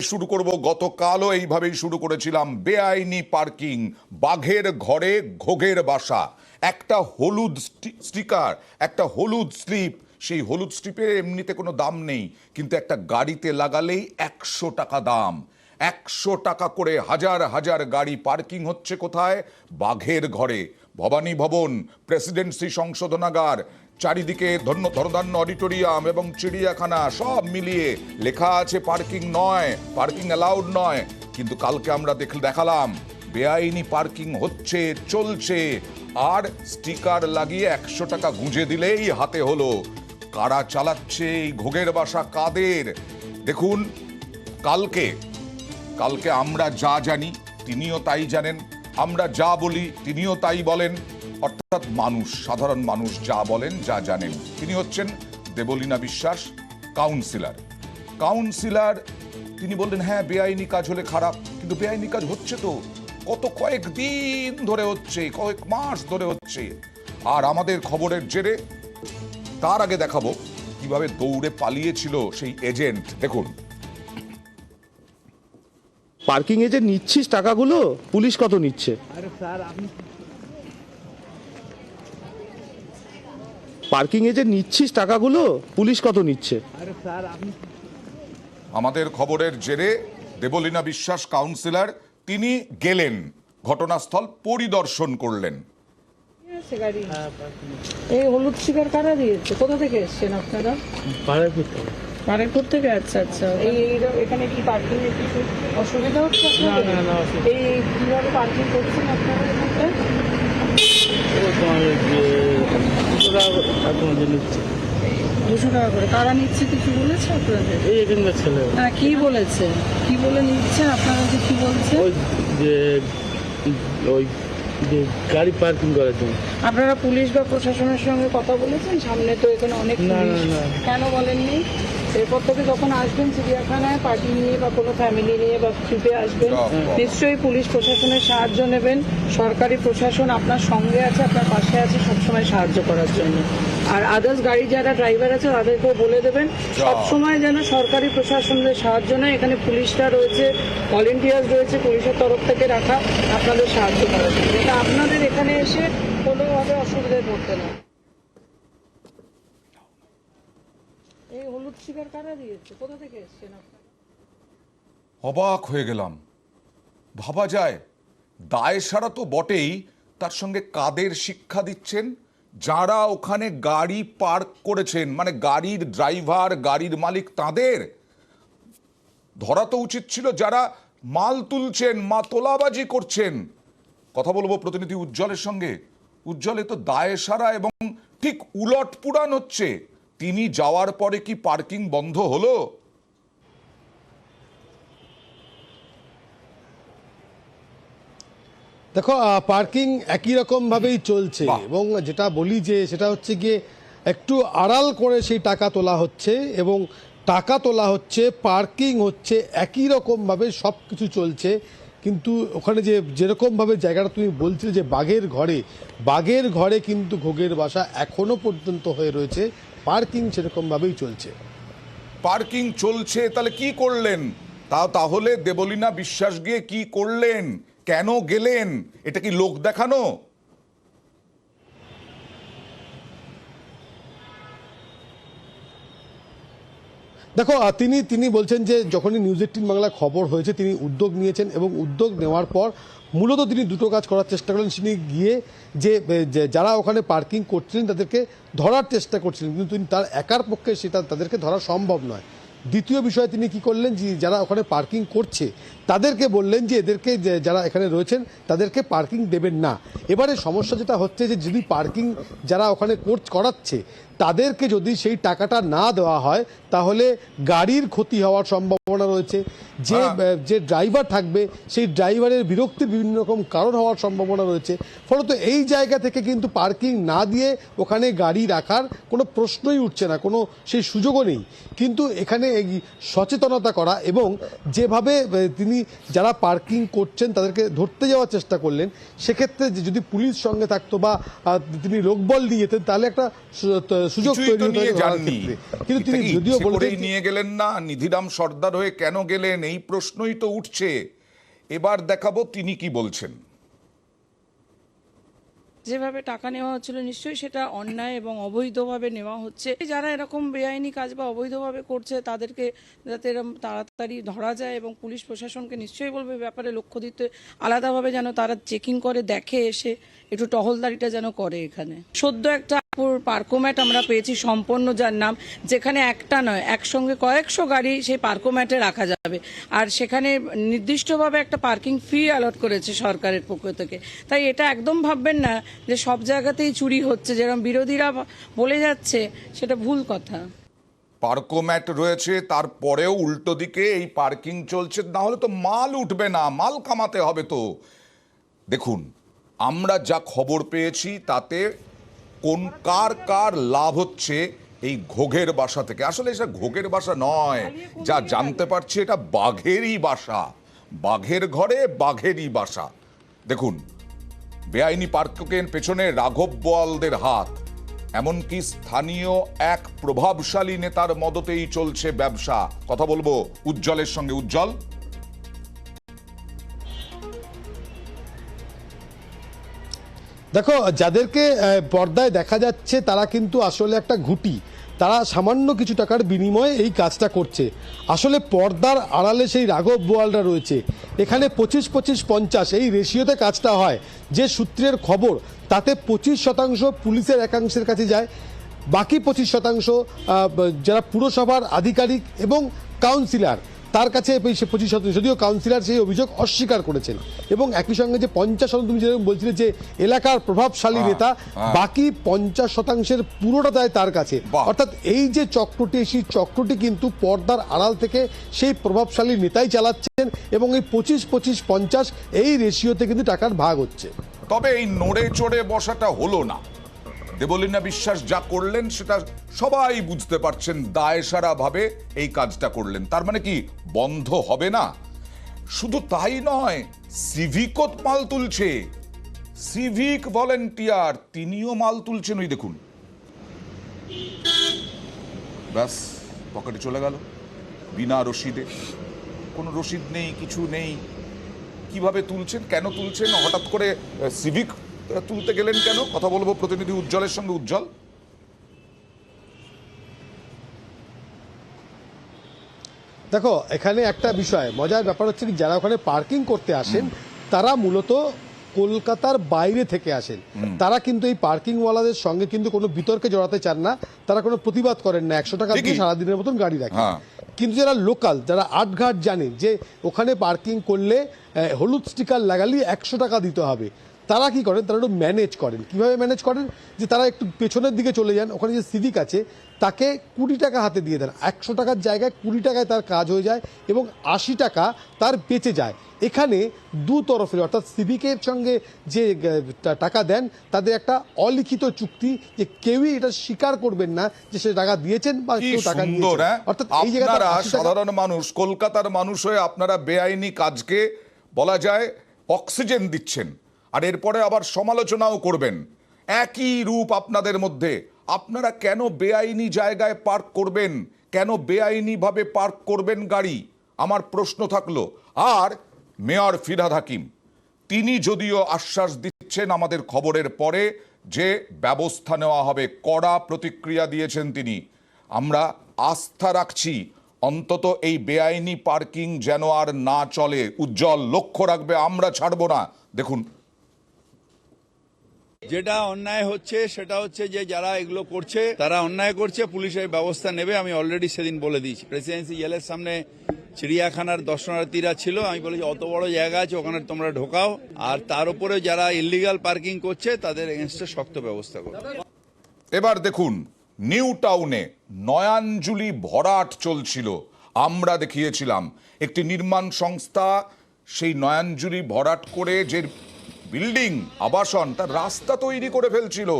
শুরু করব। গতকালও এইভাবেই শুরু করেছিলাম। বেআইনি পার্কিং, বাঘের ঘরে ঘোগের বাসা। একটা হলুদ স্টিকার, একটা হলুদ স্লিপ, সেই হলুদ স্লিপের এমনিতে কোনো দাম নেই, কিন্তু একটা গাড়িতে লাগালেই 100 টাকা দাম। 100 টাকা করে হাজার হাজার গাড়ি পার্কিং হচ্ছে কোথায়? বাঘের ঘরে। ভবানী ভবন, প্রেসিডেন্সি সংশোধনাগার, চারিদিকে ধর্মধান্য অডিটোরিয়াম এবং চিড়িয়াখানা সব মিলিয়ে লেখা আছে পার্কিং নয়, পার্কিং অ্যালাউড নয়। কিন্তু কালকে আমরা দেখালাম বেআইনি পার্কিং হচ্ছে, চলছে, আর স্টিকার লাগিয়ে 100 টাকা গুঁজে দিলেই হাতে হলো। কারা চালাচ্ছে এই ঘোগের বাসা, কাদের? দেখুন, কালকে আমরা যা জানি তিনিও তাই জানেন, আমরা যা বলি তিনিও তাই বলেন। অর্থাৎ মানুষ, সাধারণ মানুষ যা বলেন, যা জানেন। তিনি হচ্ছেন দেবলীনা বিশ্বাস, কাউন্সিলর। তিনি বললেন হ্যাঁ, বেআইনি কাজ হলে খারাপ, কিন্তু বেআইনি কাজ হচ্ছে তো, কয়েকদিন ধরে হচ্ছে, কয়েক মাস ধরে হচ্ছে। আর আমাদের খবরের জেরে তার আগে দেখাবো কিভাবে দৌড়ে পালিয়েছিল সেই এজেন্ট। দেখুন, পার্কিং এ যে নিচ্ছিস টাকাগুলো, পুলিশ কত নিচ্ছে? পার্কিং এ যে নিচ্ছিস টাকাগুলো, পুলিশ কত নিচ্ছে? আমাদের খবরের জেরে দেবলীনা বিশ্বাস কাউন্সিলর, তিনি গেলেন ঘটনাস্থল পরিদর্শন করলেন। এই হলুদ শিকার কারা দিয়েছে? কোথা থেকে এসছেন আপনারা? বারেরপুর থেকে। আচ্ছা আচ্ছা। এখানে কি পার্কিং এর কিছু অসুবিধা হচ্ছে আপনাদের? এই কিভাবে পার্কিং করছেন আপনারা? 200 টাকা করে কারা নিচ্ছে? কিছু বলেছে আপনাদের? এই এখানকার ছেলে। হ্যাঁ, কি বলেছে? কি বলে নিচ্ছেন আপনারা? কি বলছে? ওই যে গাড়ি পার্কিং করার জন্য। আপনারা পুলিশ বা প্রশাসনের সঙ্গে কথা বলেছেন? সামনে তো এখানে অনেক পুলিশ। কেন বলেননি? এরপর থেকে যখন আসবেন চিড়িয়াখানায় পার্টি নিয়ে বা কোনো ফ্যামিলি নিয়ে বা ট্রিপে আসবেন, নিশ্চয়ই পুলিশ প্রশাসনের সাহায্য নেবেন। সরকারি প্রশাসন আপনার সঙ্গে আছে, আপনার পাশে আছে সবসময় সাহায্য করার জন্য। আর আদার্স গাড়ি যারা ড্রাইভার আছে তাদেরকেও বলে দেবেন সবসময় যেন সরকারি প্রশাসনের সাহায্য নেয়। এখানে পুলিশরা রয়েছে, ভলেন্টিয়ার্স রয়েছে পুলিশের তরফ থেকে রাখা, আপনাদের সাহায্য করার জন্য। এটা আপনাদের এখানে এসে কোনোভাবে অসুবিধায় পড়তে না। এই হলুদ শিকার কারা দিয়েছে? কোথা থেকে এসছেন আপনারা? অবাক হয়ে গেলাম। ভাবা যায়, দায় সারা তো বটেই, তার সঙ্গে কাদের শিক্ষা দিচ্ছেন? যারা ওখানে গাড়ি পার্ক করেছেন, মানে গাড়ির ড্রাইভার, গাড়ির মালিক, তাদের ধরা তো উচিত ছিল যারা মাল তুলছেন, তোলাবাজি করছেন। কথা বলবো প্রতিনিধি উজ্জ্বলের সঙ্গে। উজ্জ্বলে তো দায় সারা এবং ঠিক উলট পুরাণ হচ্ছে। তিনি যাওয়ার পরে কি পার্কিং বন্ধ হলো? দেখো, পার্কিং একই রকম ভাবেই চলছে এবং যেটা বলি যে সেটা হচ্ছে গিয়ে একটু আড়াল করে সেই টাকা তোলা হচ্ছে এবং টাকা তোলা হচ্ছে, পার্কিং হচ্ছে, একই রকমভাবে সব কিছু চলছে। কিন্তু ওখানে যেরকমভাবে জায়গাটা তুমি বলছিলে যে বাঘের ঘরে কিন্তু ঘোগের বাসা এখনো পর্যন্ত হয়ে রয়েছে। পার্কিং সেরকমভাবেই চলছে। পার্কিং চলছে, তাহলে কি করলেন? তাহলে দেবলীনা বিশ্বাস গিয়ে কি করলেন? কেন গেলেন? এটা কি লোক দেখানো? দেখো, তিনি বলছেন যে যখনই নিউজ 18 বাংলা খবর হয়েছে তিনি উদ্যোগ নিয়েছেন এবং উদ্যোগ নেওয়ার পর মূলত তিনি দুটো কাজ করার চেষ্টা করলেন। তিনি গিয়ে যে যারা ওখানে পার্কিং করছিলেন তাদেরকে ধরার চেষ্টা করছিলেন, কিন্তু তার একার পক্ষে সেটা তাদেরকে ধরা সম্ভব নয়। দ্বিতীয় বিষয়ে তিনি কি করলেন, যে যারা ওখানে পার্কিং করছে তাদেরকে বললেন যে এদেরকে, যারা এখানে রয়েছেন তাদেরকে পার্কিং দেবেন না। এবারে সমস্যা যেটা হচ্ছে যে যদি পার্কিং যারা ওখানে করাচ্ছে তাদেরকে যদি সেই টাকাটা না দেওয়া হয় তাহলে গাড়ির ক্ষতি হওয়ার সম্ভাবনা রয়েছে। যে ড্রাইভার থাকবে সেই ড্রাইভারের বিরক্তির বিভিন্ন রকম কারণ হওয়ার সম্ভাবনা রয়েছে। ফলত এই জায়গা থেকে কিন্তু পার্কিং না দিয়ে ওখানে গাড়ি রাখার কোনো প্রশ্নই উঠছে না, কোনো সেই সুযোগও নেই। কিন্তু এখানে সচেতনতা করা এবং যেভাবে তিনি যারা পার্কিং করছেন তাদেরকে ধরতে যাওয়ার চেষ্টা করলেন, সেক্ষেত্রে যদি পুলিশ সঙ্গে থাকতো বা তিনি লোকবল দিয়ে যেতেন তাহলে একটা সুযোগ কিছুই তৈরি তো হতো নিয়ে ধরার যাননি। ক্ষেত্রে। কিন্তু তিনি এটা কি যদিও ইচ্ছে বলেছেন করেই নিয়ে গেলেন না, নিধিরাম সর্দার হয়ে কেন গেলেন, এই প্রশ্নই তো উঠছে। এবার দেখাবো তিনি কি বলছেন। যেভাবে টাকা নেওয়া হচ্ছিল নিশ্চয়ই সেটা অন্যায় এবং অবৈধভাবে নেওয়া হচ্ছে। যারা এরকম বেআইনি কাজ বা অবৈধভাবে করছে তাদেরকে যাতে এরকম তাড়াতাড়ি ধরা যায়, এবং পুলিশ প্রশাসনকে নিশ্চয়ই বলবে ব্যাপারে লক্ষ্য দিতে, আলাদাভাবে যেন তারা চেকিং করে দেখে, এসে একটু টহলদারিটা যেন করে। এখানে সদ্য একটা পার্কোম্যাট আমরা পেয়েছি সম্পন্ন, যার নাম, যেখানে একটা নয় একসঙ্গে কয়েকশো গাড়ি সেই পার্কোম্যাটে রাখা যাবে, আর সেখানে নির্দিষ্টভাবে একটা পার্কিং ফি অ্যালট করেছে সরকারের পক্ষ থেকে। তাই এটা একদম ভাববেন না যে সব জায়গাতেই চুরি হচ্ছে, যেরকম বিরোধীরা বলে যাচ্ছে, সেটা ভুল কথা। পার্কোম্যাট রয়েছে, তারপরেও উল্টো দিকে এই পার্কিং চলছে, না হলে তো মাল উঠবে না, মাল কামাতে হবে তো। দেখুন, আমরা যা খবর পেয়েছি তাতে কার কার লাভ হচ্ছে এই ঘোঘের বাসা থেকে। আসলে এটা ঘোঘের বাসা নয়, যা জানতে পারছি এটা বাঘেরই বাসা, বাঘের ঘরে বাঘেরই বাসা। দেখুন, বেআইনি পার্কিংয়ের পেছনে রাঘব বোয়ালদের হাত, এমনকি স্থানীয় এক প্রভাবশালী নেতার মদতেই চলছে ব্যবসা। কথা বলবো উজ্জ্বলের সঙ্গে। উজ্জ্বল, দেখো, যাদেরকে পর্দায় দেখা যাচ্ছে তারা কিন্তু আসলে একটা ঘুঁটি, তারা সামান্য কিছু টাকার বিনিময়ে এই কাজটা করছে। আসলে পর্দার আড়ালে সেই রাঘব বোয়ালরা রয়েছে। এখানে 25-25-50 এই রেশিওতে কাজটা হয়। যে সূত্রের খবর তাতে 25% পুলিশের একাংশের কাছে যায়, বাকি 25% যারা পুরসভার আধিকারিক এবং কাউন্সিলর তার কাছে 25%, যদিও কাউন্সিলর সেই অভিযোগ অস্বীকার করেছেন। এবং একই সঙ্গে যে 50% তুমি যেরকম বলছিলে যে এলাকার প্রভাবশালী নেতা, বাকি 50%-এর পুরোটা দেয় তার কাছে। অর্থাৎ এই যে চক্রটি, সেই চক্রটি কিন্তু পর্দার আড়াল থেকে সেই প্রভাবশালী নেতাই চালাচ্ছেন, এবং এই 25-25-50 এই রেশিওতে কিন্তু টাকার ভাগ হচ্ছে। তবে এই নড়ে চড়ে বসাটা হলো না। দেবলীনা বিশ্বাস যা করলেন সেটা সবাই বুঝতে পারছেন, দায়সারা ভাবে এই কাজটা করলেন। তার মানে কি বন্ধ হবে না? শুধু তাই নয়, সিভিকও মাল তুলছে, সিভিক ভলেন্টিয়ার তিনিও মাল তুলছেন। ওই দেখুন, ব্যাস পকেটে চলে গেল বিনা রসিদে। কোনো রসিদ নেই, কিছু নেই। কিভাবে তুলছেন, কেন তুলছেন, হঠাৎ করে সিভিক তুলতে গেলেন কেন? কথা বলবো প্রতিনিধি উজ্জ্বলের সঙ্গে। উজ্জ্বল, দেখো, এখানে একটা বিষয় মজার ব্যাপার হচ্ছে কি, যারা ওখানে পার্কিং করতে আসেন তারা মূলত কলকাতার বাইরে থেকে আসেন। তারা কিন্তু এই পার্কিংওয়ালাদের সঙ্গে কিন্তু কোনো বিতর্কে জড়াতে চান না, তারা কোনো প্রতিবাদ করেন না, 100 টাকা দিয়ে সারাদিনের মতন গাড়ি রাখেন। কিন্তু যারা লোকাল, যারা আটঘাট জানেন যে ওখানে পার্কিং করলে হলুদ স্টিকার লাগালে 100 টাকা দিতে হবে, তারা কি করেন, তারা একটু ম্যানেজ করেন। কিভাবে ম্যানেজ করেন? যে তারা একটু পেছনের দিকে চলে যান, ওখানে যে সিভিক আছে তাকে 20 টাকা হাতে দিয়ে দেন। 100 টাকার জায়গায় 20 টাকায় তার কাজ হয়ে যায় এবং 80 টাকা তার বেঁচে যায়। এখানে দু তরফের, অর্থাৎ সিভিকের সঙ্গে যে টাকা দেন তাদের একটা অলিখিত চুক্তি, যে কেউই এটা স্বীকার করবেন না যে সে টাকা দিয়েছেন বা কেউ টাকা নিয়েছেন। অর্থাৎ এই আপনারা সাধারণ মানুষ, কলকাতার মানুষ হয়ে আপনারা বেআইনি কাজকে বলা যায় অক্সিজেন দিচ্ছেন, আর এরপরে আবার সমালোচনাও করবেন। একই রূপ আপনাদের মধ্যে। আপনারা কেন বেআইনি জায়গায় পার্ক করবেন, কেন বেআইনিভাবে পার্ক করবেন গাড়ি, আমার প্রশ্ন থাকলো। আর মেয়র ফিরহাদ হাকিম, তিনি যদিও আশ্বাস দিচ্ছেন আমাদের খবরের পরে যে ব্যবস্থা নেওয়া হবে, কড়া প্রতিক্রিয়া দিয়েছেন তিনি। আমরা আস্থা রাখছি অন্তত এই বেআইনি পার্কিং যেন আর না চলে। উজ্জ্বল লক্ষ্য রাখবে, আমরা ছাড়বো না। দেখুন, যেটা অন্যায় হচ্ছে সেটা হচ্ছে যে যারা এগুলো করছে তারা অন্যায় করছে, পুলিশের ব্যবস্থা নেবে। আমি অলরেডি সেদিন বলে দিয়েছি, প্রেসিডেন্সি জেলের সামনে চিড়িয়াখানার দর্শনার্থীরা ছিল, আমি বলেছি অত বড় জায়গা আছে, ওখানে তোমরা ঢোকাও, আর তার উপরে যারা ইল্লিগাল পার্কিং করছে তাদের এগেনস্টে শক্ত ব্যবস্থা করো। এবার দেখুন, নিউ টাউনে নয়াঞ্জলি ভরাট চলছিল। আমরা দেখিয়েছিলাম একটি নির্মাণ সংস্থা সেই নয়াঞ্জলি ভরাট করে যে বিল্ডিং, আবাসন, তার রাস্তা তৈরি করে ফেলছিল।